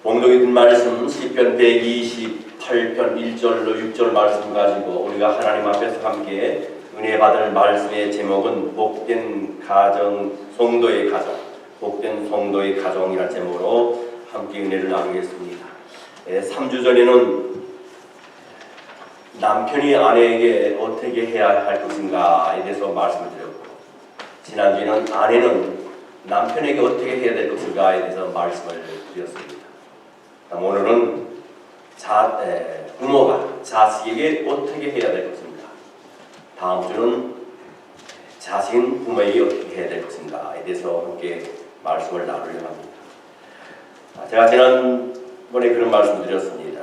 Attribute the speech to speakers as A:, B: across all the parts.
A: 봉독이 든 말씀 시편 128편 1절로 6절 말씀 가지고 우리가 하나님 앞에서 함께 은혜 받을 말씀의 제목은 복된 가정, 성도의 가정, 복된 성도의 가정이라는 제목으로 함께 은혜를 나누겠습니다. 3주 전에는 남편이 아내에게 어떻게 해야 할 것인가에 대해서 말씀을 드렸고, 지난주에는 아내는 남편에게 어떻게 해야 될 것인가에 대해서 말씀을 드렸습니다. 오늘은 부모가 자식에게 어떻게 해야 될 것인가, 다음 주는 자식은 부모에게 어떻게 해야 될 것인가에 대해서 함께 말씀을 나누려고 합니다. 제가 지난번에 그런 말씀을 드렸습니다.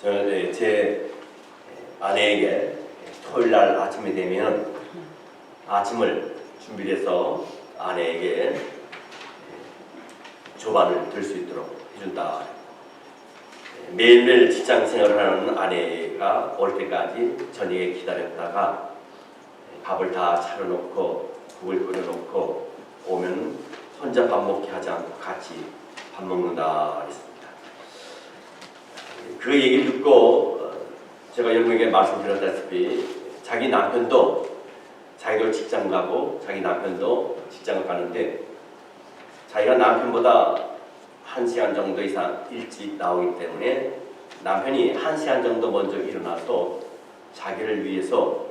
A: 저는 제 아내에게 토요일날 아침이 되면 아침을 준비해서 아내에게 조반을 들 수 있도록 해준다. 매일매일 직장 생활을 하는 아내가 올 때까지 저녁에 기다렸다가 밥을 다 차려놓고 국을 끓여놓고 오면 혼자 밥 먹게 하지 않고 같이 밥 먹는다 했습니다. 그 얘기를 듣고 제가 여러분에게 말씀드렸다시피 자기 남편도 자기도 직장 가고 자기 남편도 직장을 가는데 자기가 남편보다 1시간 정도 이상 일찍 나오기 때문에 남편이 1시간 정도 먼저 일어나서 자기를 위해서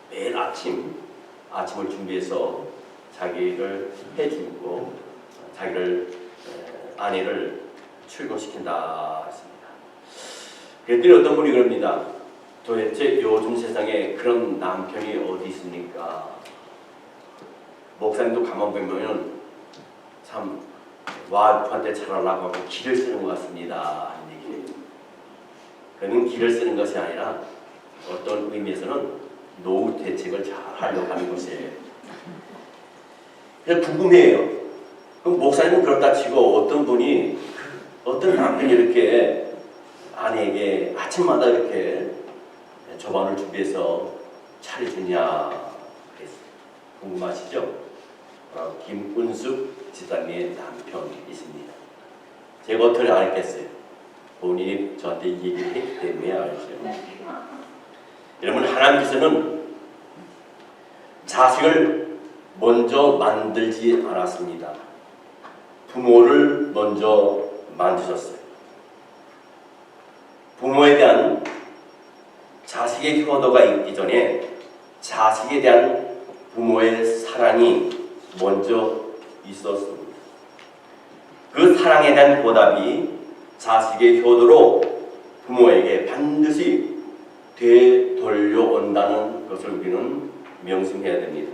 A: 매일 아침을 준비해서 자기를 해주고 자기를 아내를 출근시킨다 했습니다. 그랬더니 어떤 분이 그럽니다. 도대체 요즘 세상에 그런 남편이 어디 있습니까? 목사님도 가만 보면 참 와이프한테 잘하려고 하고 기를 쓰는 것 같습니다. 그는 기를 쓰는 것이 아니라 어떤 의미에서는 노후 대책을 잘 하려고 하는 것이에요. 그래서 궁금해요. 그럼 목사님은 그렇다 치고 어떤 남편이 이렇게 아내에게 아침마다 이렇게 조반을 준비해서 차려주냐 궁금하시죠? 김은숙 집사님의 남편이십니다. 제가 어떻게 알겠어요? 본인이 저한테 얘기를 했기 때문에 알죠. 여러분, 하나님께서는 자식을 먼저 만들지 않았습니다. 부모를 먼저 만드셨어요. 부모에 대한 자식의 효도가 있기 전에 자식에 대한 부모의 사랑이 먼저 있었습니다. 그 사랑에 대한 보답이 자식의 효도로 부모에게 반드시 되돌려온다는 것을 우리는 명심해야 됩니다.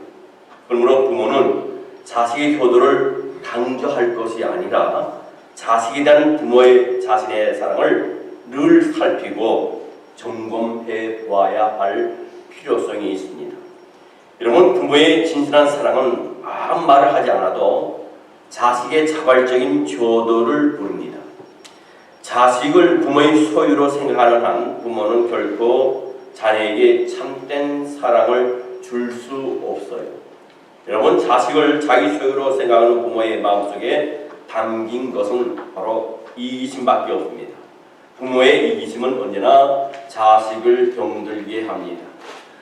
A: 그러므로 부모는 자식의 효도를 강조할 것이 아니라 자식에 대한 부모의 자신의 사랑을 늘 살피고 점검해 보아야 할 필요성이 있습니다. 여러분, 부모의 진실한 사랑은 아무 말을 하지 않아도 자식의 자발적인 효도를 부릅니다. 자식을 부모의 소유로 생각하는 한 부모는 결코 자녀에게 참된 사랑을 줄 수 없어요. 여러분, 자식을 자기 소유로 생각하는 부모의 마음속에 담긴 것은 바로 이기심밖에 없습니다. 부모의 이기심은 언제나 자식을 병들게 합니다.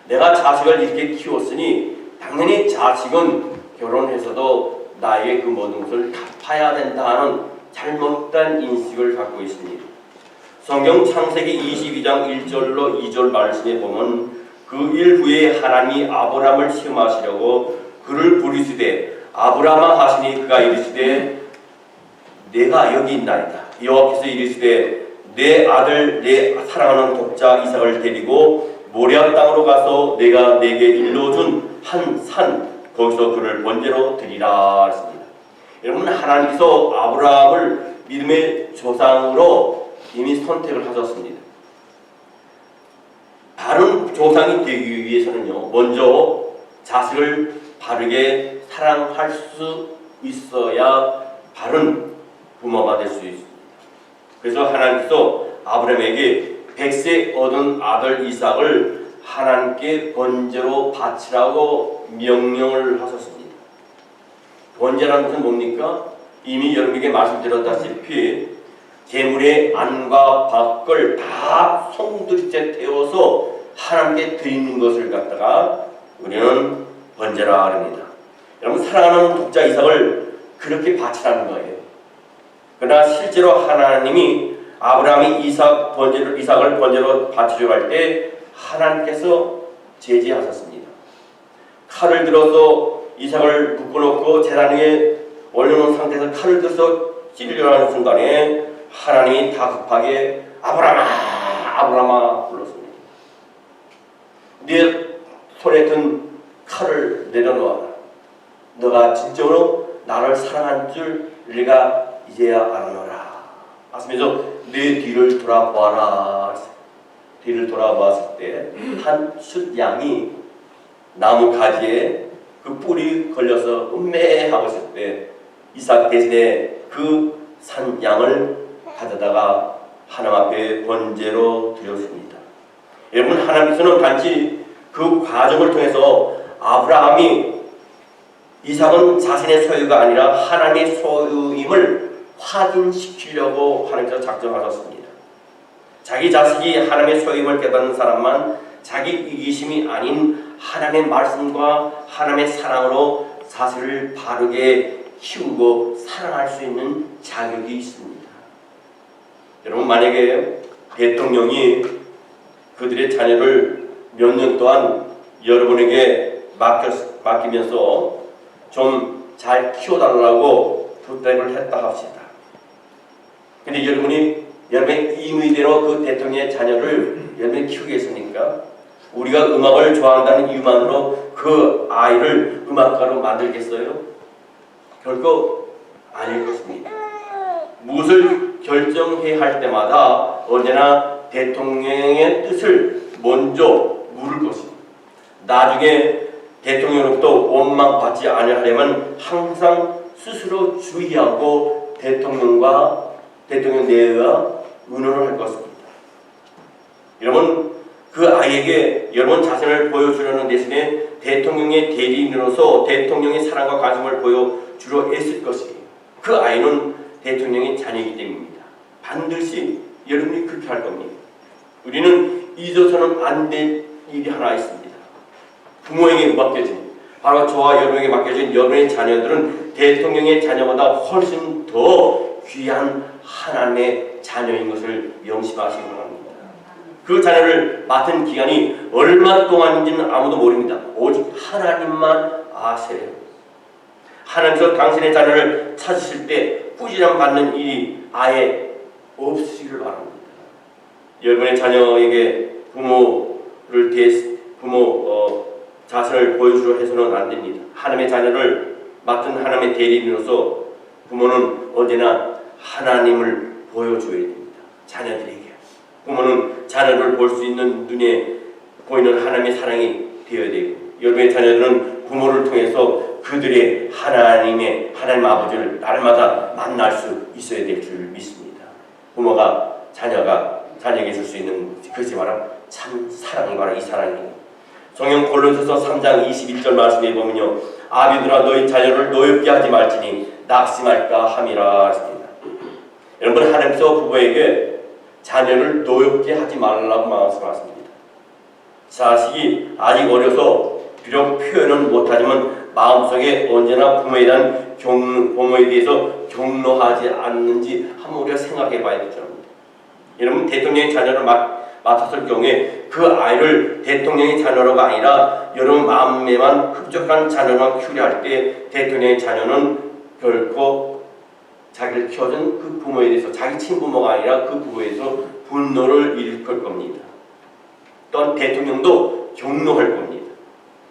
A: 내가 자식을 이렇게 키웠으니 당연히 자식은 결혼해서도 나에게 그 모든 것을 갚아야 된다 하는 잘못된 인식을 갖고 있습니다. 성경 창세기 22장 1절로 2절 말씀에 보면 그 일 후에 하나님이 아브람을 시험하시려고 그를 부르시되 아브라함아 하시니 그가 이르시되 내가 여기 있나이다. 여호와께서 이르시되 내 아들 내 사랑하는 독자 이삭을 데리고 모리아 땅으로 가서 내가 내게 일러준 한 산 거기서 그를 번제로 드리라 했습니다. 여러분, 하나님께서 아브라함을 믿음의 조상으로 이미 선택을 하셨습니다. 바른 조상이 되기 위해서는요, 먼저 자식을 바르게 사랑할 수 있어야 바른 부모가 될 수 있습니다. 그래서 하나님께서 아브라함에게 100세 얻은 아들 이삭을 하나님께 번제로 바치라고 명령을 하셨습니다. 번제라는 것은 뭡니까? 이미 여러분에게 말씀드렸다시피 제물의 안과 밖을 다 송두리째 태워서 하나님께 드리는 것을 갖다가 우리는 번제라 합니다. 여러분, 사랑하는 독자 이삭을 그렇게 바치라는 거예요. 그러나 실제로 하나님이 아브라함이 이삭을 번제로 바치려고 할 때 하나님께서 제지하셨습니다. 칼을 들어서 이삭을 묶어놓고 제단 위에 올려놓은 상태에서 칼을 들어서 찌르려고 하는 순간에 하나님이 다급하게 아브라함아 아브라함아 불렀습니다. 네 손에 든 칼을 내려놓아라. 너가 진정으로 나를 사랑한 줄 네가 이제야 알아노라. 하시면서 내 뒤를 돌아보아라. 뒤를 돌아보았을 때 한 숫 양이 나무 가지에 그 뿔이 걸려서 음매하고 있을 때 이삭 대신에 그 산 양을 가져다가 하나님 앞에 번제로 드렸습니다. 여러분, 하나님께서는 단지 그 과정을 통해서 아브라함이 이삭은 자신의 소유가 아니라 하나님의 소유임을 확인시키려고 하나님께서 작정하셨습니다. 자기 자식이 하나님의 소유임을 깨닫는 사람만 자기 이기심이 아닌 하나님의 말씀과 하나님의 사랑으로 자식을 바르게 키우고 사랑할 수 있는 자격이 있습니다. 여러분, 만약에 대통령이 그들의 자녀를 몇 년 동안 여러분에게 맡기면서 좀 잘 키워달라고 부탁을 했다 합시다. 근데 여러분의 임의대로 그 대통령의 자녀를 여러분이 키우겠습니까? 우리가 음악을 좋아한다는 이유만으로 그 아이를 음악가로 만들겠어요? 결코 아닐 것입니다. 무엇을 결정해야 할 때마다 언제나 대통령의 뜻을 먼저 물을 것입니다. 나중에 대통령으로부터 원망받지 않으려면 항상 스스로 주의하고 대통령 내외와 의논을 할 것입니다. 여러분, 그 아이에게 여러분 자신을 보여주려는 대신에 대통령의 대리인으로서 대통령의 사랑과 관심을 보여주려 애쓸 것이에요. 그 아이는 대통령의 자녀이기 때문입니다. 반드시 여러분이 그렇게 할 겁니다. 우리는 잊어서는 안 될 일이 하나 있습니다. 부모에게 맡겨진, 바로 저와 여러분에게 맡겨진 여러분의 자녀들은 대통령의 자녀보다 훨씬 더 귀한 하나님의 자녀인 것을 명심하시기 바랍니다. 그 자녀를 맡은 기간이 얼마 동안인지는 아무도 모릅니다. 오직 하나님만 아세요. 하나님께서 당신의 자녀를 찾으실 때 꾸지람 받는 일이 아예 없으시기를 바랍니다. 여러분의 자녀에게 자신을 보여주려 해서는 안 됩니다. 하나님의 자녀를 맡은 하나님의 대리인으로서 부모는 언제나 하나님을 보여줘야 됩니다. 자녀들에게. 부모는 자녀를 볼 수 있는 눈에 보이는 하나님의 사랑이 되어야 되고, 여러분의 자녀들은 부모를 통해서 그들의 하나님 아버지를 날마다 만날 수 있어야 될 줄 믿습니다. 부모가 자녀에게 줄 수 있는 그것이 바로 참 사랑이 바로 이 사랑입니다. 성경 골로새서 3장 21절 말씀에 보면요, 아비들아 너희 자녀를 노엽게 하지 말지니 낙심할까 함이라 하십니다. 여러분, 하나님께서 부모에게 자녀를 노엽게 하지 말라고 말씀하십니다. 자식이 아직 어려서 비록 표현은 못하지만 마음속에 언제나 부모에 대해서 경노하지 않는지 한번 우리가 생각해 봐야 되죠. 여러분, 대통령의 자녀를 맡았을 경우에 그 아이를 대통령의 자녀로가 아니라 여러분 마음에만 흡족한 자녀만 키우려 할 때 대통령의 자녀는 결코 자기를 키워준 그 부모에 대해서, 자기 친부모가 아니라 그 부모에 대해서 분노를 일으킬 겁니다. 또한 대통령도 경노할 겁니다.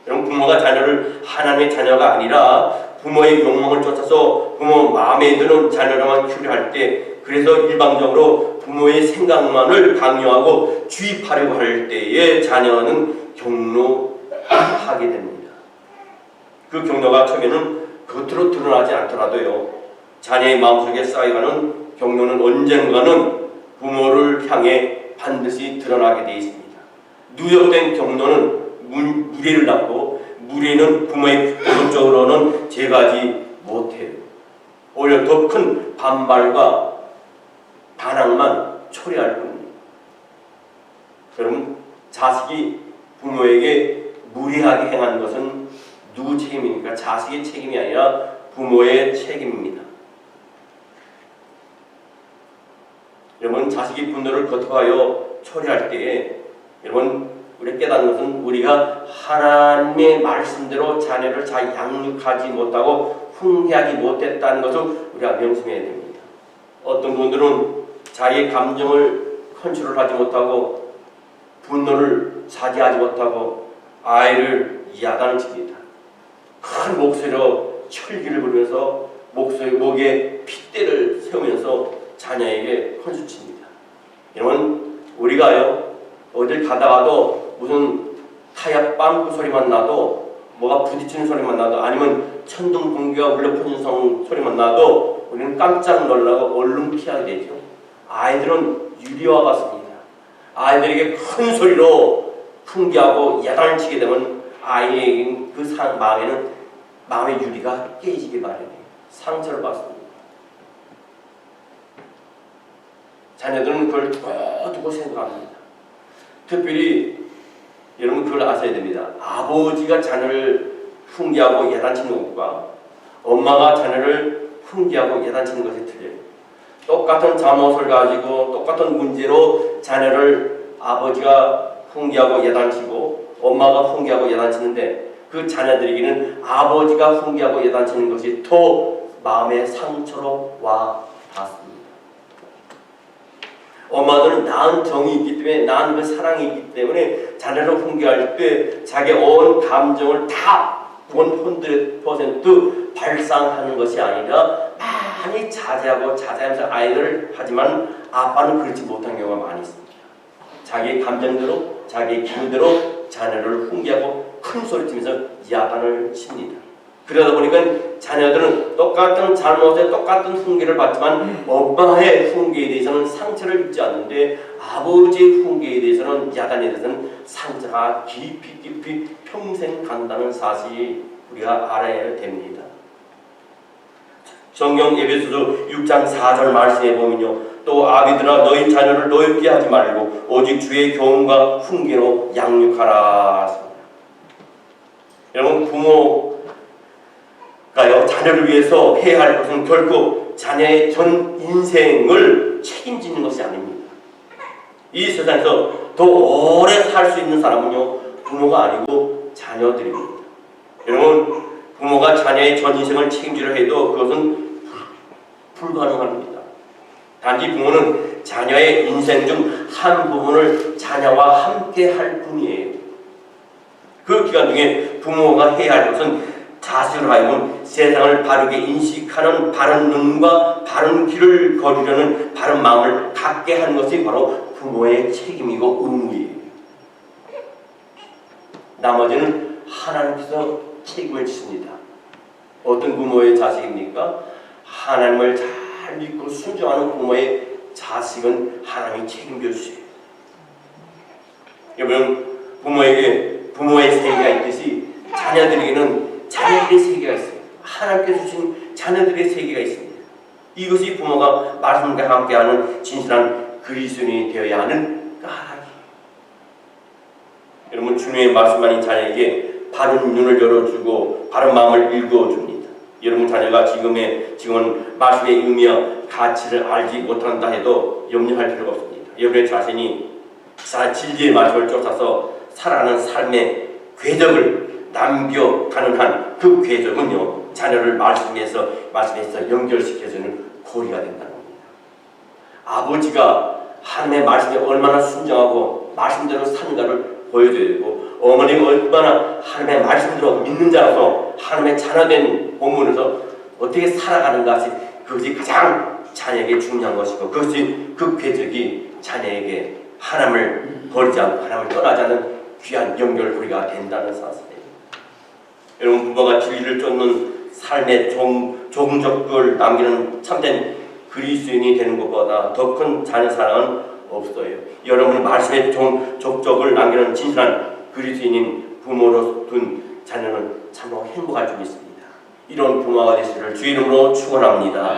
A: 여러분, 부모가 자녀를 하나님의 자녀가 아니라 부모의 욕망을 쫓아서 부모 마음에 드는 자녀로만 키우려 할 때, 그래서 일방적으로 부모의 생각만을 강요하고 주입하려고 할 때에 자녀는 경노하게 됩니다. 그 경노가 처음에는 겉으로 드러나지 않더라도요, 자녀의 마음속에 쌓여가는 경노는 언젠가는 부모를 향해 반드시 드러나게 되어 있습니다. 누적된 경노는 무례를 낳고 무례는 부모의 본적으로는 제거하지 못해요. 오히려 더 큰 반발과 반항만 초래할 뿐입니다. 여러분, 자식이 부모에게 무리하게 행한 것은 누구 책임입니까? 자식의 책임이 아니라 부모의 책임입니다. 여러분, 자식이 분노를 거듭하여 초래할 때에 여러분, 우리 깨닫는 것은 우리가 하나님의 말씀대로 자녀를 잘 양육하지 못하고 훈계하지 못했다는 것을 우리가 명심해야 됩니다. 어떤 분들은 자기의 감정을 컨트롤하지 못하고 분노를 자제하지 못하고 아이를 야단을 칩니다. 큰 목소리로 철기를 부르면서 목에 핏대를 세우면서 자녀에게 컨수칩니다. 여러분, 우리가요 어딜 가다가도 무슨 타이어 빵꾸 소리만 나도 뭐가 부딪히는 소리만 나도 아니면 천둥 번개가 울려 퍼지는 소리만 나도 우리는 깜짝 놀라고 얼른 피하게 되죠. 아이들은 유리와 같습니다. 아이들에게 큰 소리로 훈계하고 야단을 치게 되면 아이의 그 마음의 유리가 깨지기 마련이에요. 상처를 받습니다. 자녀들은 그걸 두고 생각합니다. 특별히 여러분 그걸 아셔야 됩니다. 아버지가 자녀를 훈계하고 야단치는 것과 엄마가 자녀를 훈계하고 야단치는 것이 틀려요. 똑같은 잘못을 가지고 똑같은 문제로 자녀를 아버지가 훈계하고 야단치고 엄마가 훈계하고 야단치는데 그 자녀들에게는 아버지가 훈계하고 야단치는 것이 더 마음의 상처로 와 닿습니다. 엄마들은 낳은 정이 있기 때문에 낳은 그 사랑이 있기 때문에 자녀를 훈계할 때 자기의 온 감정을 다 100% 발산하는 것이 아니라 많이 자제하면서 아이를 하지만 아빠는 그렇지 못한 경우가 많이 있습니다. 자기의 감정대로 자기의 기분대로 자녀를 훈계하고 큰 소리치면서 야단을 칩니다. 그러다 보니까 자녀들은 똑같은 잘못에 똑같은 훈계를 받지만 엄마의 훈계에 대해서는 상처를 입지 않는데 아버지의 훈계에 대해서는 야단에 대해서는 상처가 깊이 평생 간다는 사실이 우리가 알아야 됩니다. 성경 에베소서 6장 4절 말씀에 보면요. 또 아비들아 너희 자녀를 노엽게 하지 말고 오직 주의 교훈과 훈계로 양육하라. 여러분 부모가요 자녀를 위해서 해야 할 것은 결코 자녀의 전 인생을 책임지는 것이 아닙니다. 이 세상에서 더 오래 살 수 있는 사람은요 부모가 아니고 자녀들입니다. 여러분 부모가 자녀의 전 인생을 책임지려 해도 그것은 불가능합니다. 단지 부모는 자녀의 인생 중 한 부분을 자녀와 함께 할 뿐이에요. 그 기간 중에 부모가 해야 할 것은 자식으로 하여금 세상을 바르게 인식하는 바른 눈과 바른 길을 거두려는 바른 마음을 갖게 하는 것이 바로 부모의 책임이고 의무예요. 나머지는 하나님께서 책임을 지십니다. 어떤 부모의 자식입니까? 하나님을 잘 믿고 순종하는 부모의 자식은 하나님이 책임져 주세요. 여러분 부모에게 부모의 세계가 있듯이 자녀들에게는 자녀들의 세계가 있어요. 하나님께서 주신 자녀들의 세계가 있습니다. 이것이 부모가 말씀과 함께하는 진실한 그리스도인이 되어야 하는 까닭이에요. 여러분 주님의 말씀만이 자녀에게 바른 눈을 열어주고 바른 마음을 읽어줍니다. 여러분 자녀가 지금은 말씀의 의미와 가치를 알지 못한다 해도 염려할 필요가 없습니다. 여러분의 자신이 진리의 말씀을 쫓아서 살아가는 삶의 궤적을 남겨가는 한 그 궤적은요 자녀를 말씀에서 연결시켜주는 고리가 된다는 겁니다. 아버지가 하나님의 말씀에 얼마나 순종하고 말씀대로 사는가를 보여줘야 되고 어머니가 얼마나 하나님의 말씀대로 믿는 자라서 하나님의 자녀된 본문에서 어떻게 살아가는가 그것이 가장 자녀에게 중요한 것이고 그것이 그 궤적이 자녀에게 하나님을 버리지 않고 하나님을 떠나지 않는 귀한 연결고리가 된다는 사실이에요. 여러분 부모가 진리를 쫓는 삶의 종족을 남기는 참된 그리스도인이 되는 것보다 더 큰 자녀 사랑은 없어요. 여러분이 말씀의 족적을 남기는 진실한 그리스도인인 부모로 둔 자녀는 참으로 행복할 줄 믿습니다. 이런 부모가 되시기를 주 이름으로 축원합니다.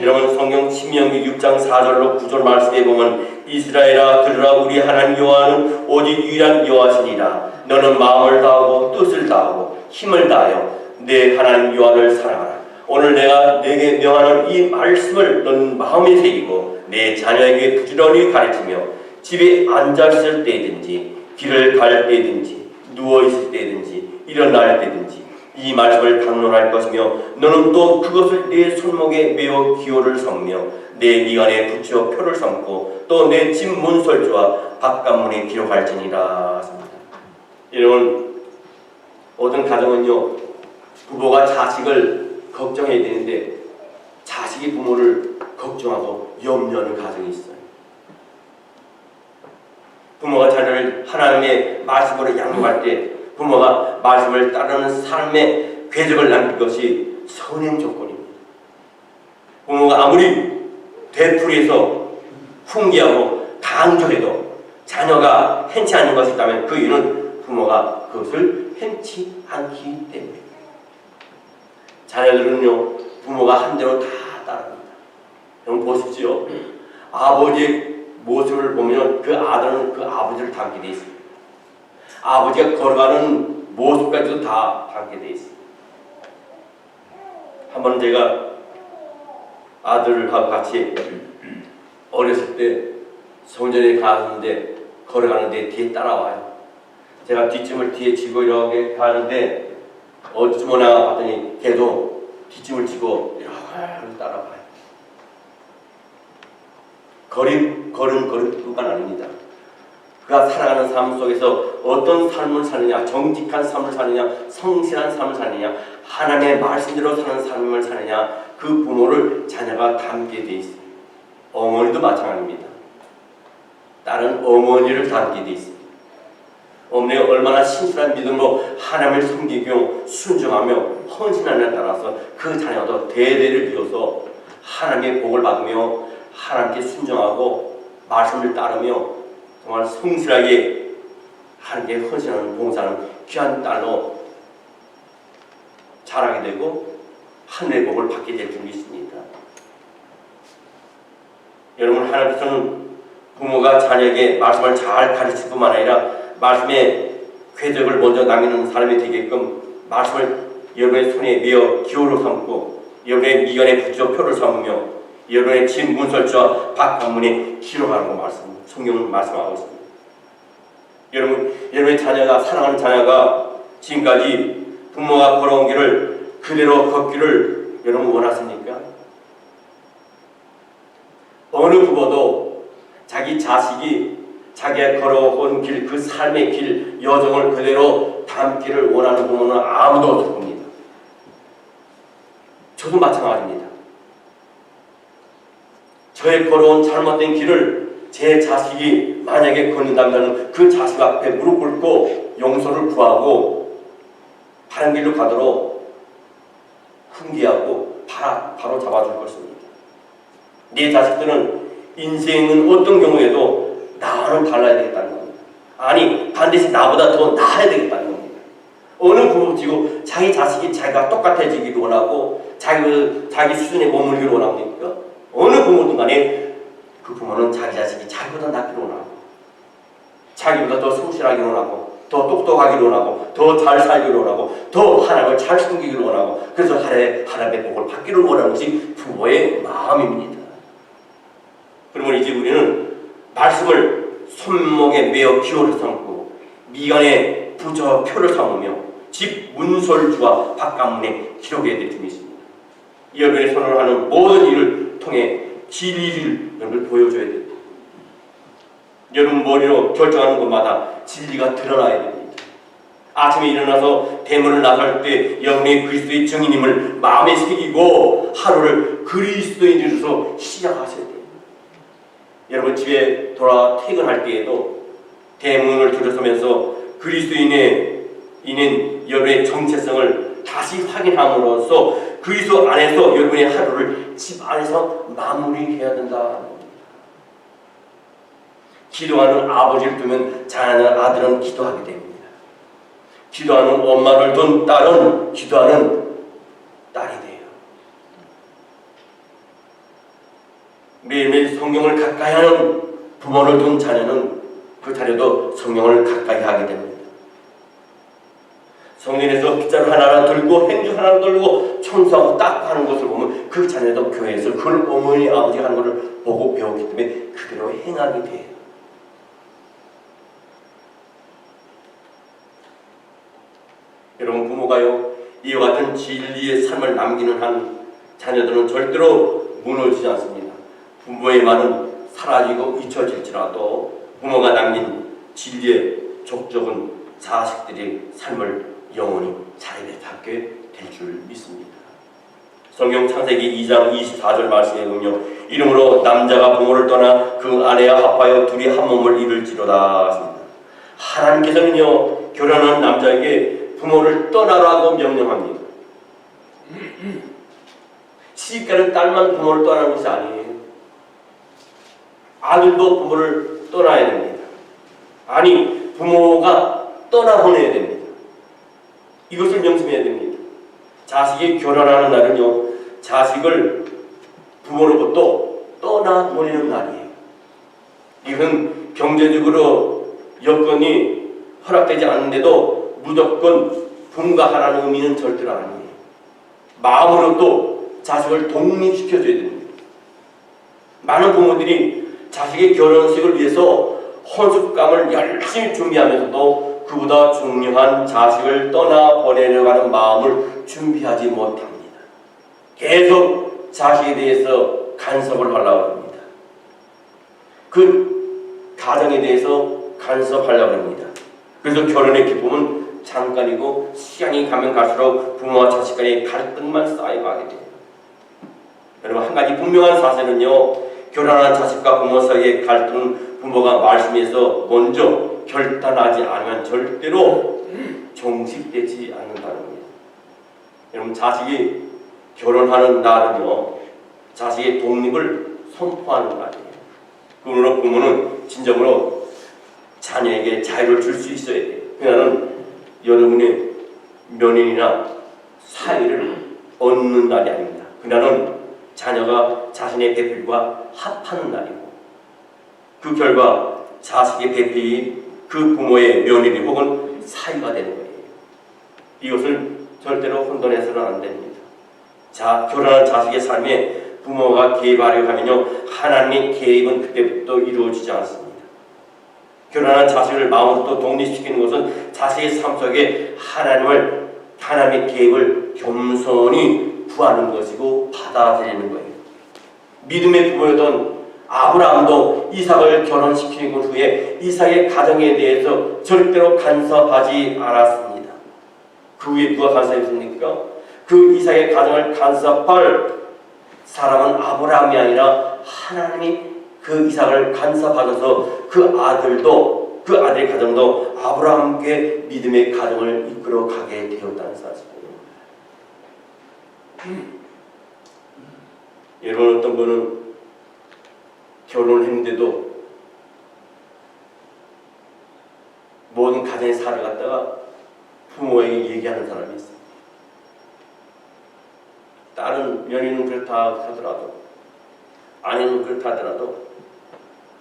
A: 여러분 성경 신명기 6장 4절로 9절 말씀에 보면 이스라엘아 들으라 우리 하나님 여호와는 오직 유일한 여호와시니라. 너는 마음을 다하고 뜻을 다하고 힘을 다하여 내 하나님 여호와를 사랑하라. 오늘 내가 내게 명하는 이 말씀을 너는 마음에 새기고 내 자녀에게 부지런히 가르치며 집에 앉아있을 때든지 길을 갈 때든지 누워있을 때든지 일어날 때든지 이 말씀을 강론할 것이며 너는 또 그것을 내 손목에 메어 기호를 삼며 내 미간에 붙여 표를 삼고 또 내 집 문설주와 바깥문에 기록할지니라. 여러분 어떤 가정은요 부모가 자식을 걱정해야 되는데 자식이 부모를 걱정하고 염려하는 가정이 있어요. 부모가 자녀를 하나님의 말씀으로 양육할 때 부모가 말씀을 따르는 삶의 궤적을 남길 것이 선행 조건입니다. 부모가 아무리 되풀이해서 훈계하고 강조해도 자녀가 행치 않는 것이 있다면 그 이유는 부모가 그것을 행치 않기 때문입니다. 자녀들은요 부모가 한 대로 다 따릅니다. 여러분 보십시오. 아버지의 모습을 보면 그 아들은 그 아버지를 닮게 돼 있습니다. 아버지가 걸어가는 모습까지도 다 닮게 돼 있습니다. 한번 제가 아들하고 같이 어렸을 때 성전에 갔는데 걸어가는데 뒤에 따라와요. 제가 뒷짐을 뒤에 지고 이렇게 가는데 어디쯤 오나 봤더니 걔도 뒷짐을 지고 이렇게 따라와요. 걸음뿐만 아닙니다. 그가 살아가는 삶 속에서 어떤 삶을 사느냐, 정직한 삶을 사느냐, 성실한 삶을 사느냐, 하나님의 말씀대로 사는 삶을 사느냐, 그 부모를 자녀가 닮게 돼 있습니다. 어머니도 마찬가지입니다. 딸은 어머니를 닮게 돼 있습니다. 어머니가 얼마나 신실한 믿음으로 하나님을 섬기고 순종하며 헌신하느냐에 따라서 그 자녀도 대대를 이어서 하나님의 복을 받으며 하나님께 순종하고 말씀을 따르며 정말 성실하게 하나님께 헌신하는 봉사는 귀한 딸로 자라게 되고 하늘의 복을 받게 될 줄이 있습니다. 여러분 하나님께서는 부모가 자녀에게 말씀을 잘 가르칠 뿐만 아니라 말씀의 궤적을 먼저 남기는 사람이 되게끔 말씀을 여러분의 손에 메어 기호로 삼고 여러분의 미간에 붙여 표를 삼으며 여러분의 집 문설주와 바깥문에 기록하는 말씀, 성경은 말씀하고 있습니다. 여러분의 자녀가 사랑하는 자녀가 지금까지 부모가 걸어온 길을 그대로 걷기를 여러분 원하십니까? 어느 부모도 자기 자식이 자기가 걸어온 길, 그 삶의 길, 여정을 그대로 담기를 원하는 부모는 아무도 없을 겁니다. 저도 마찬가지입니다. 저의 걸어온 잘못된 길을 제 자식이 만약에 걷는다면 그 자식 앞에 무릎 꿇고 용서를 구하고 바른 길로 가도록 훈계하고 바로 잡아줄 것입니다. 네 자식들은 인생은 어떤 경우에도 나와는 달라야 되겠다는 겁니다. 아니 반드시 나보다 더 나아야 되겠다는 겁니다. 어느 부모지고 자기 자식이 자기가 똑같아지기를 원하고 자기 수준에 머물기를 원합니까? 어느 부모든 간에 그 부모는 자기 자식이 자기보다 낫기를 원하고 자기보다 더 성실하기를 원하고 더 똑똑하기를 원하고 더 잘 살기를 원하고 더 하나님을 잘 섬기기를 원하고 그래서 하나님의 복을 받기를 원하는 것이 부모의 마음입니다. 그러면 이제 우리는 말씀을 손목에 메어 기호를 삼고 미간에 붙여 표를 삼으며 집 문설주와 바깥문에 기록해야 될 점이 있습니다. 여러분의 손으로 하는 모든 일을 통해 진리를 여러분을 보여줘야 됩니다. 여러분 머리로 결정하는 것마다 진리가 드러나야 됩니다. 아침에 일어나서 대문을 나설 때 여러분이 그리스도의 증인임을 마음에 새기고 하루를 그리스도인으로서 시작하셔야 됩니다. 여러분 집에 돌아 퇴근할 때에도 대문을 들어서면서 그리스도인의 여러분의 정체성을 다시 확인함으로써 그리스도 안에서 여러분의 하루를 집 안에서 마무리해야 된다. 기도하는 아버지를 두면 자라는 아들은 기도하게 됩니다. 기도하는 엄마를 둔 딸은 기도하는 딸이 돼요. 매일매일 성경을 가까이 하는 부모를 둔 자녀는 그 자녀도 성경을 가까이 하게 됩니다. 성경에서 빗자루 하나 들고 행주 하나 들고 청소하고 닦고 하는 것을 보면 그 자녀도 교회에서 그걸 어머니 아버지가 하는 것을 보고 배웠기 때문에 그대로 행하게 돼요. 여러분, 부모가요 이와 같은 진리의 삶을 남기는 한 자녀들은 절대로 무너지지 않습니다. 부모의 말은 사라지고 잊혀질지라도 부모가 남긴 진리의 족적은 자식들의 삶을 영원히 자리에 잡게 될 줄 믿습니다. 성경 창세기 2장 24절 말씀에 보면 이러므로 남자가 부모를 떠나 그 아내와 합하여 둘이 한 몸을 이룰지로다 하십니다. 하나님께서는요 결혼한 남자에게 부모를 떠나라고 명령합니다. 시집가는 딸만 부모를 떠나는 것이 아니에요. 아들도 부모를 떠나야 됩니다. 아니 부모가 떠나보내야 됩니다. 이것을 명심해야 됩니다. 자식이 결혼하는 날은요 자식을 부모로부터 떠나보내는 날이에요. 이건 경제적으로 여건이 허락되지 않는데도 무조건 분가하라는 의미는 절대로 아니에요. 마음으로 또 자식을 독립시켜줘야 됩니다. 많은 부모들이 자식의 결혼식을 위해서 혼숙감을 열심히 준비하면서도 그보다 중요한 자식을 떠나보내려고 하는 마음을 준비하지 못합니다. 계속 자식에 대해서 간섭을 하려고 합니다. 그 가정에 대해서 간섭하려고 합니다. 그래서 결혼의 기쁨은 잠깐이고 시간이 가면 갈수록 부모와 자식 간의 갈등만 쌓여가게 돼요. 여러분, 한 가지 분명한 사실은요 결혼한 자식과 부모 사이의 갈등은 부모가 말씀에서 먼저 결단하지 않으면 절대로 종식되지 않는다는 거예요. 여러분, 자식이 결혼하는 날은요 자식의 독립을 선포하는 날이에요. 그러므로 부모는 진정으로 자녀에게 자유를 줄 수 있어야 돼요. 그녀는 여러분의 연인이나 사이를 얻는 날이 아닙니다. 그녀는 자녀가 자신의 배필과 합하는 날이고 그 결과 자식의 배필이 그 부모의 며느리 혹은 사이가 되는 거예요. 이것을 절대로 혼돈해서는 안 됩니다. 결혼한 자식의 삶에 부모가 개입하려고 하면요 하나님의 개입은 그때부터 이루어지지 않습니다. 결혼한 자식을 마음으로 독립시키는 것은 자식의 삶 속에 하나님의 개입을 겸손히 구하는 것이고 받아들이는 거예요. 믿음의 부모였던 아브라함도 이삭을 결혼시키고 후에 이삭의 가정에 대해서 절대로 간섭하지 않았습니다. 그 후에 누가 간섭했습니까? 그 이삭의 가정을 간섭할 사람은 아브라함이 아니라 하나님이 그 이삭을 간섭하셔서 그 아들의 가정도 아브라함께 믿음의 가정을 이끌어 가게 되었다는 사실이에요. 여러분, 어떤 분은 결혼을 했는데도 모든 가정의 살을 갖다가 부모에게 얘기하는 사람이 있어요. 딸은 연인은 그렇다 하더라도 아내는 그렇다 하더라도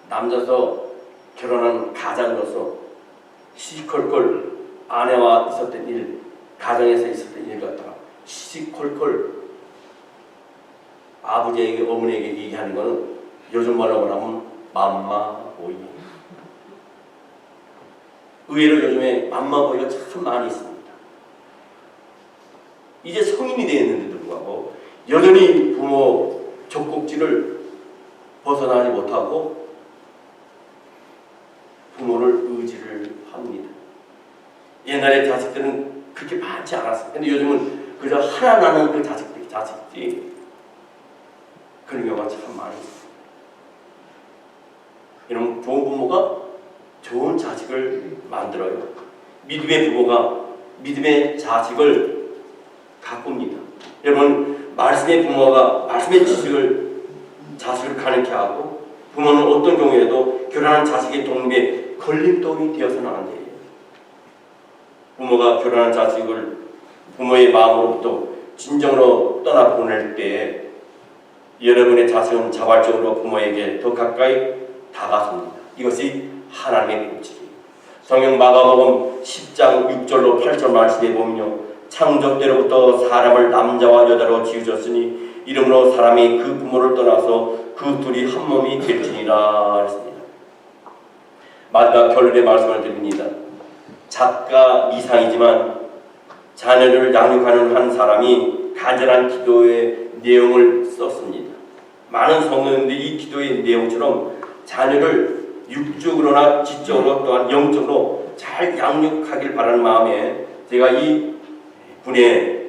A: 남자서 결혼한 가장으로서 시시콜콜 아내와 있었던 일, 가정에서 있었던 일 갖다가 시시콜콜 아버지에게 어머니에게 얘기하는 것은 요즘 말로 하면 맘마보이. 의외로 요즘에 맘마보이가 참 많이 있습니다. 이제 성인이 되었는데도 불구하고 여전히 부모 젖꼭지를 벗어나지 못하고 부모를 의지를 합니다. 옛날에 자식들은 그렇게 많지 않았어요. 근데 요즘은 그저 하나 나는 그 자식들이 그런 경우가 참 많이 있어요. 이런 좋은 부모가 좋은 자식을 만들어요. 믿음의 부모가 믿음의 자식을 가꿉니다. 여러분, 말씀의 부모가 말씀의 자식을 가르게 하고 부모는 어떤 경우에도 결혼한 자식의 독립에 걸림돌이 되어서는 안 돼요. 부모가 결혼한 자식을 부모의 마음으로부터 진정으로 떠나 보낼 때 여러분의 자식은 자발적으로 부모에게 더 가까이 다가섭니다. 이것이 하나님의 법칙이에요. 성경 마가복음 10장 6절로 8절 말씀에 보면요, 창조 때로부터 사람을 남자와 여자로 지으셨으니 이러므로 사람이 그 부모를 떠나서 그 둘이 한 몸이 될지니라 했습니다. 마지막 결론의 말씀을 드립니다. 작가 이상이지만 자녀를 양육하는 한 사람이 간절한 기도의 내용을 썼습니다. 많은 성도님들이 이 기도의 내용처럼 자녀를 육적으로나 지적으로 또한 영적으로 잘 양육하길 바라는 마음에 제가 이 분의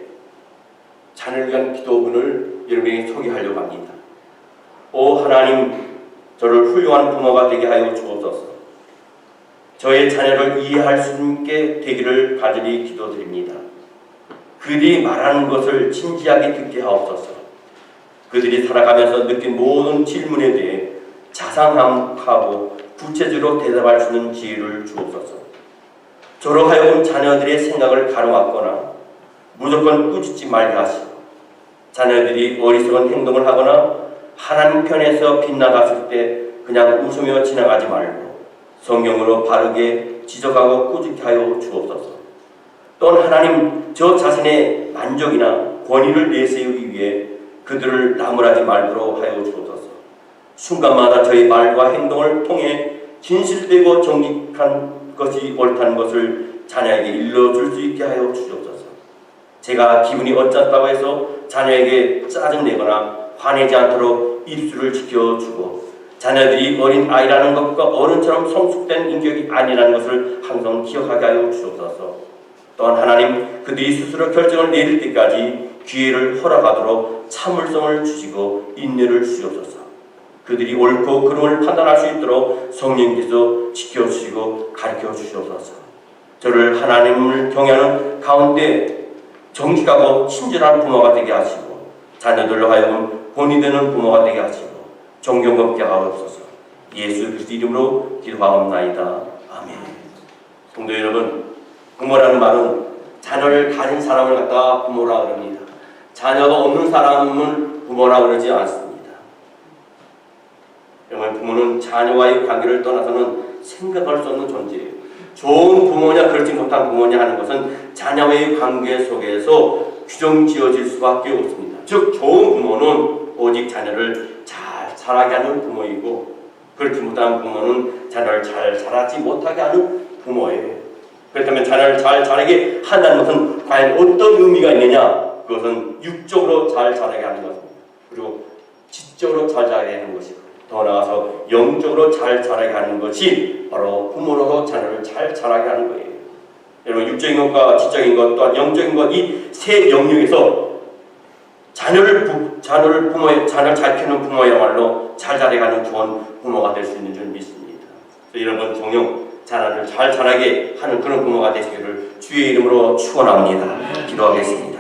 A: 자녀를 위한 기도문을 여러분에게 소개하려고 합니다. 오 하나님, 저를 훌륭한 부모가 되게 하여 주옵소서. 저의 자녀를 이해할 수 있게 되기를 간절히 기도드립니다. 그들이 말하는 것을 진지하게 듣게 하옵소서. 그들이 살아가면서 느낀 모든 질문에 대해 자상하고 구체적으로 대답할 수 있는 지혜를 주옵소서. 저로 하여금 자녀들의 생각을 가로막거나 무조건 꾸짖지 말게 하시고, 자녀들이 어리석은 행동을 하거나 하나님 편에서 빗나갔을 때 그냥 웃으며 지나가지 말고 성경으로 바르게 지적하고 꾸짖게 하여 주옵소서. 또한 하나님, 저 자신의 만족이나 권위를 내세우기 위해 그들을 나무라지 말도록 하여 주옵소서. 순간마다 저희 말과 행동을 통해 진실되고 정직한 것이 옳다는 것을 자녀에게 일러줄 수 있게 하여 주옵소서. 제가 기분이 어쩌다고 해서 자녀에게 짜증내거나 화내지 않도록 입술을 지켜주고, 자녀들이 어린 아이라는 것과 어른처럼 성숙된 인격이 아니라는 것을 항상 기억하게 하여 주옵소서. 또한 하나님, 그들이 스스로 결정을 내릴 때까지 기회를 허락하도록 참을성을 주시고 인내를 주옵소서. 그들이 옳고 그름을 판단할 수 있도록 성령께서 지켜주시고 가르쳐 주시옵소서. 저를 하나님을 경외하는 가운데 정직하고 친절한 부모가 되게 하시고, 자녀들로 하여금 본이 되는 부모가 되게 하시고 존경롭게 하옵소서. 예수 그리스도 이름으로 기도하옵나이다. 아멘. 성도 여러분, 부모라는 말은 자녀를 가진 사람을 갖다가 부모라 그럽니다. 자녀가 없는 사람은 부모라 그러지 않습니다. 여러분, 부모는 자녀와의 관계를 떠나서는 생각할 수 없는 존재예요. 좋은 부모냐 그렇지 못한 부모냐 하는 것은 자녀와의 관계 속에서 규정 지어질 수밖에 없습니다. 즉 좋은 부모는 오직 자녀를 잘 자라게 하는 부모이고, 그렇지 못한 부모는 자녀를 잘 자라지 못하게 하는 부모예요. 그렇다면 자녀를 잘 자라게 한다는 것은 과연 어떤 의미가 있느냐? 그것은 육적으로 잘 자라게 하는 것입니다. 그리고 지적으로 잘 자라게 하는 것이고, 더 나아가서 영적으로 잘 자라게 하는 것이 바로 부모로서 자녀를 잘 자라게 하는 거예요. 여러분, 육적인 것과 지적인 것 또한 영적인 것, 이 세 영역에서 자녀를 잘 키우는 부모야말로 잘 자라게 하는 좋은 부모가 될 수 있는 줄 믿습니다. 여러분, 정녕 자녀를 잘 자라게 하는 그런 부모가 되시기를 주의 이름으로 축원합니다. 기도하겠습니다.